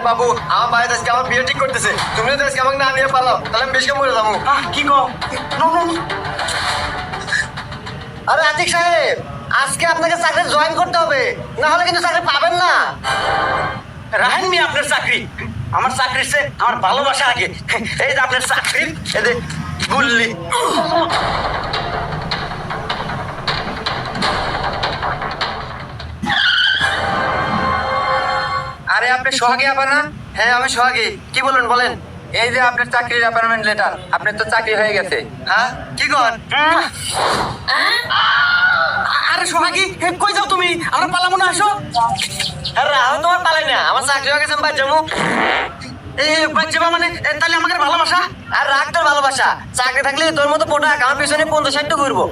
বাবু আমার ভাই আজকে আমার বিয়ে ঠিক করতেছে, তুমি যদি আজকে আমাকে না নিয়ে পালাও তাহলে আমি বেশি মরে যাবো। কি কো? আরে আতিক সাহেব, আজকে আপনাকে চাকরি জয়েন করতে হবে, না হলে কিন্তু চাকরি পাবেন না। রাহেন মিয়া আপনার চাকরি, আমার চাকরির চেয়ে আমার ভালোবাসা আগে। এই যে আপনার চাকরি, এই যে গুল্লি। আরে আপনি সোহাগী আপা না? হ্যাঁ আমি সোহাগী, কি বলবেন বলেন। এই যে আপনার চাকরির অ্যাপয়েন্টমেন্ট লেটার, আপনার তো চাকরি হয়ে গেছে। হ্যাঁ কি কর? আরে সোহাগী, কই যাও তুমি? আমরা পালাবো না, আসো। আরে আমি তোমার পালাই না, আমার চাকরি হয়ে গেছে, আমি বাদ যাবো। বাচ্চা মানে তাহলে আমাকে ভালোবাসা? আর রাখ তোর ভালোবাসা, চাকরি থাকলে তোর মতো পোটাক আমার পিছনে 50-60টা ঘুরবো।